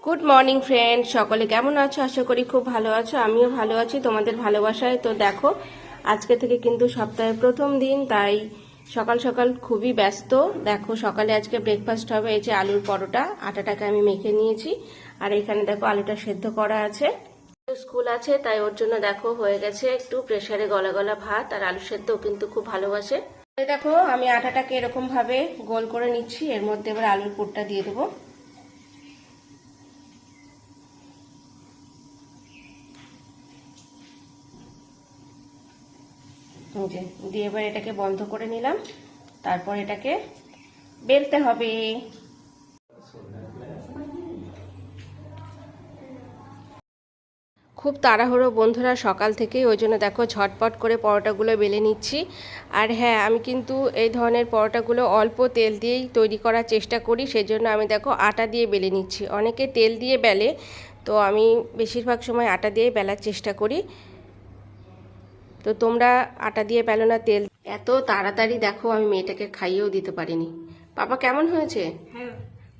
Good morning friend, সকলে কেমন আছো? আশা করি খুব ভালো আছো। আমিও ভালো আছি তোমাদের ভালোবাসায়। তো দেখো, আজকে থেকে কিন্তু সপ্তাহের প্রথম দিন, তাই সকাল সকাল খুবই ব্যস্ত। দেখো, সকালে আজকে ব্রেকফাস্ট হবে এই যে আলুর পরোটা। আটাটাকে আমি মেখে নিয়েছি, আর এখানে দেখো আলুটা সেদ্ধ করা আছে। স্কুল আছে তাই ওর জন্য দেখো হয়ে গেছে একটু প্রেসারে গলা গলা ভাত, আর আলু সেদ্ধ কিন্তু খুব ভালোবাসে। দেখো, আমি আটাটাকে এরকম ভাবে গোল করে নিচ্ছি, এর মধ্যে এবার আলুর পুরটা দিয়ে দেবো। দিয়ে এবার এটাকে বন্ধ করে নিলাম, তারপর এটাকে বেলতে হবে। খুব তাড়াহুড়ো বন্ধুরা সকাল থেকেই, ওই জন্য দেখো ঝটপট করে পরোটাগুলো বেলে নিচ্ছি। আর হ্যাঁ, আমি কিন্তু এই ধরনের পরোটাগুলো অল্প তেল দিয়েই তৈরি করার চেষ্টা করি, সেজন্য আমি দেখো আটা দিয়ে বেলে নিচ্ছি। অনেকে তেল দিয়ে বেলে, তো আমি বেশিরভাগ সময় আটা দিয়ে বেলার চেষ্টা করি। তো তোমরা আটা দিয়ে বেলো না তেল। এত তাড়াতাড়ি দেখো আমি মেয়েটাকে খাইয়েও দিতে পারিনি। পাপা কেমন হয়েছে?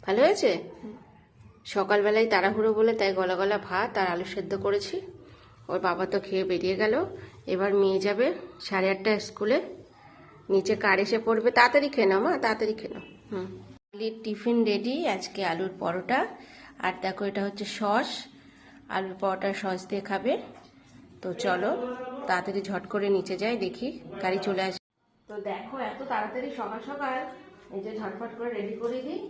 ভালো হয়েছে। সকালবেলায় তাড়াহুড়ো বলে তাই গলা গলা ভাত আর আলু সেদ্ধ করেছি। ওর বাবা তো খেয়ে বেরিয়ে গেল। এবার মেয়ে যাবে 8:30 স্কুলে, নিচে কার এসে পড়বে। তাড়াতাড়ি খেয়ে নাও মা, তাড়াতাড়ি খেয়ে নাও। আলির টিফিন রেডি, আজকে আলুর পরোটা। আর দেখো এটা হচ্ছে সস, আলুর পরোটা সস দিয়ে খাবে। তো চলো তাড়াতাড়ি ঝট করে নিচে যাই, দেখি গাড়ি চলে আসে। তো দেখো এত তাড়াতাড়ি সকাল সকাল এই যে ঝটপট করে রেডি করে দিই।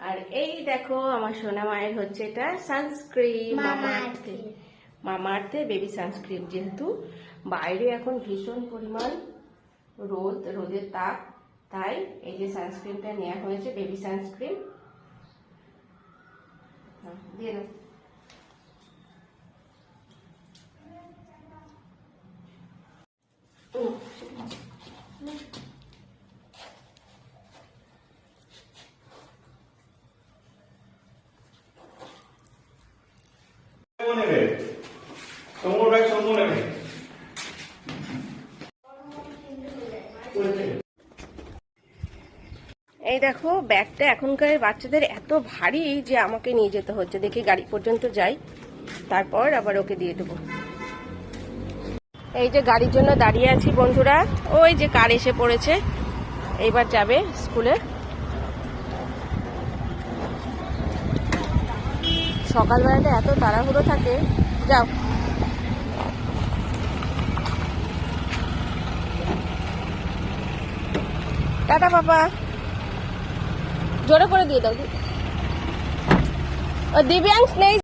আর এই দেখো আমার সোনা মায়ের হচ্ছে এটা সানস্ক্রিন, মামা আর্থের বেবি সানস্ক্রিন। যেহেতু বাইরে এখন ভীষণ পরিমাণ রোদের তাপ, তাই এই যে সানস্ক্রিনটা নেওয়া হয়েছে, বেবি সানস্ক্রিন। দিয়ে দাও। এই দেখো ব্যাগটা এখনকার বাচ্চাদের এত ভারী যে আমাকে নিয়ে যেতে হচ্ছে। দেখি গাড়ি পর্যন্ত যাই, তারপর আবার ওকে দিয়ে দেবো। এই যে গাড়ির জন্য দাঁড়িয়ে আছি বন্ধুরা, ওই যে কার এসে পড়েছে, এইবার যাবে স্কুলে। সকালবেলাটা এত তাড়াহুড়ো থাকে। যাও, টাটা পাপা, জোরে করে দিয়ে দাও। দিব্যাংশ নেই।